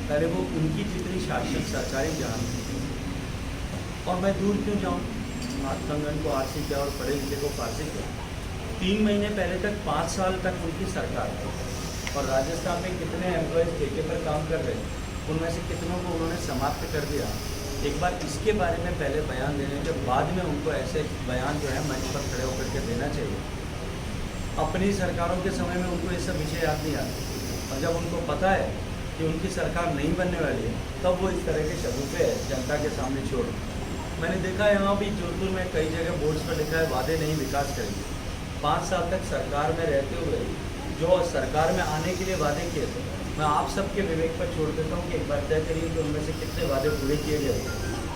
पहले वो उनकी जितनी शासन सरकारी जान थी, और मैं दूर क्यों जाऊँ, महात्मा गांधी को आरसी किया और पढ़े लिखे को फारसी किया। 3 महीने पहले तक 5 साल तक उनकी सरकार थी, और राजस्थान में कितने एम्प्लॉयज़ ठेके पर काम कर रहे हैं, उनमें से कितनों को उन्होंने समाप्त कर दिया। एक बार इसके बारे में पहले बयान देने के बाद में उनको ऐसे बयान जो है मंच पर खड़े होकर के देना चाहिए। अपनी सरकारों के समय में उनको ये सब विषय याद नहीं आते, और जब उनको पता है कि उनकी सरकार नहीं बनने वाली है, तब वो इस तरह के शगुफे जनता के सामने छोड़। मैंने देखा यहाँ भी जोधपुर में कई जगह बोर्ड्स पर लिखा है वादे नहीं विकास करेंगे। 5 साल तक सरकार में रहते हुए जो सरकार में आने के लिए वादे किए थे, मैं आप सबके विवेक पर छोड़ देता हूँ कि एक बार तय करिए कि उनमें से कितने वादे पूरे किए गए,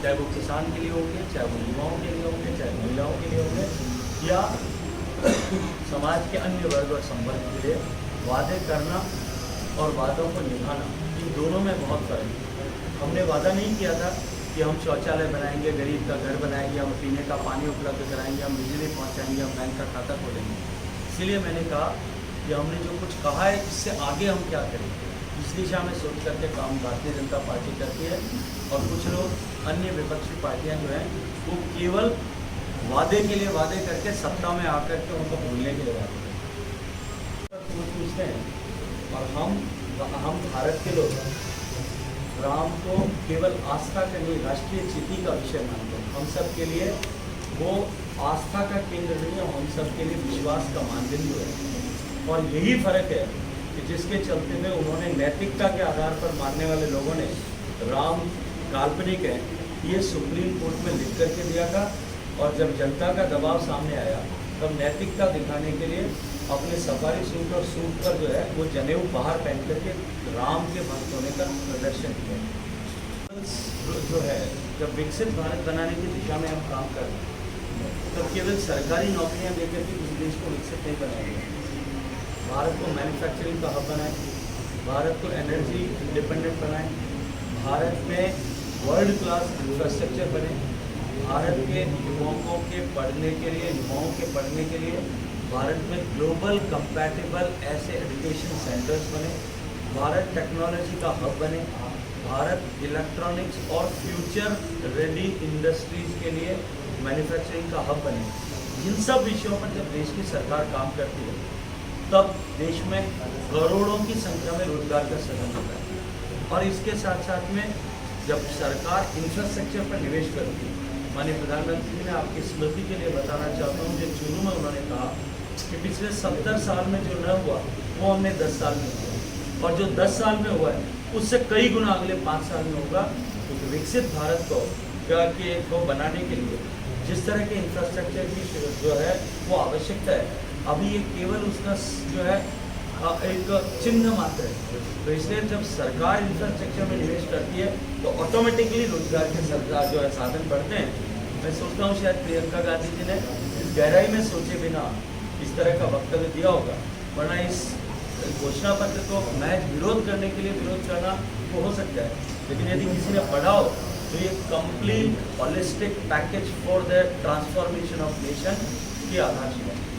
चाहे वो किसान के लिए होंगे, चाहे वो युवाओं के लिए होंगे, चाहे महिलाओं के लिए होंगे, या समाज के अन्य वर्ग और संवर्ग के लिए। वादे करना और वादों को निभाना, इन दोनों में बहुत फर्क है। हमने वादा नहीं किया था कि हम शौचालय बनाएंगे, गरीब का घर बनाएंगे, हम पीने का पानी उपलब्ध कराएंगे, हम बिजली पहुंचाएंगे, हम बैंक का खाता खोलेंगे। इसीलिए मैंने कहा कि हमने जो कुछ कहा है इससे आगे हम क्या करेंगे, इस दिशा में सोच करके काम भारतीय जनता पार्टी करती है। और कुछ लोग अन्य विपक्षी पार्टियां जो हैं वो केवल वादे के लिए वादे करके सत्ता में आकर के उनको भूलने के लिए वादे करते हैं। पूछते हैं, और हम भारत के लोग राम को केवल आस्था का नहीं, राष्ट्रीय चिति का विषय मानते हैं। हम सब के लिए वो आस्था का केंद्र नहीं है, हम सब के लिए विश्वास का मानदंड है। और यही फर्क है कि जिसके चलते में उन्होंने नैतिकता के आधार पर मानने वाले लोगों ने राम काल्पनिक है ये सुप्रीम कोर्ट में लिख करके दिया था, और जब जनता का दबाव सामने आया तब नैतिकता दिखाने के लिए अपने सफारी सूट और सूट पर जो है वो जनेऊ बाहर पहन करके राम के भक्त होने का प्रदर्शन किया। जो है जब विकसित भारत बनाने की दिशा में हम काम कर रहे हैं, तब केवल सरकारी नौकरियां देकर के इस देश को विकसित नहीं बनाएंगे। भारत को मैन्युफैक्चरिंग का हब बनाएं, भारत को एनर्जी इंडिपेंडेंट बनाएं, भारत में वर्ल्ड क्लास इंफ्रास्ट्रक्चर बने, भारत के युवाओं के पढ़ने के लिए भारत में ग्लोबल कंपैटिबल ऐसे एजुकेशन सेंटर्स बने, भारत टेक्नोलॉजी का हब बने, भारत इलेक्ट्रॉनिक्स और फ्यूचर रेडी इंडस्ट्रीज़ के लिए मैन्युफैक्चरिंग का हब बने। इन सब विषयों पर जब देश की सरकार काम करती है, तब देश में करोड़ों की संख्या में रोजगार का सृजन होता है। और इसके साथ साथ में जब सरकार इंफ्रास्ट्रक्चर पर निवेश करती है, माननीय प्रधानमंत्री ने आपकी स्मृति के लिए बताना चाहता हूँ, जो चुरू में उन्होंने कहा कि पिछले 70 साल में जो न हुआ वो हमने 10 साल में किया, और जो 10 साल में हुआ है उससे कई गुना अगले 5 साल में होगा। क्योंकि विकसित भारत को बनाने के लिए जिस तरह के इंफ्रास्ट्रक्चर की जो है वो आवश्यकता है, अभी ये केवल उसका जो है एक चिन्ह मात्र है। तो इसलिए जब सरकार इंफ्रास्ट्रक्चर में निवेश करती है तो ऑटोमेटिकली रोजगार के सरकार जो है साधन बढ़ते हैं। मैं सोचता हूँ शायद प्रियंका गांधी जी ने इस गहराई में सोचे बिना इस तरह का वक्तव्य दिया होगा, वरना इस घोषणा पत्र को महज विरोध करने के लिए विरोध करना वो हो सकता है, लेकिन यदि किसी ने पढ़ा हो तो ये complete holistic package for the transformation of nation की आधारशिला है।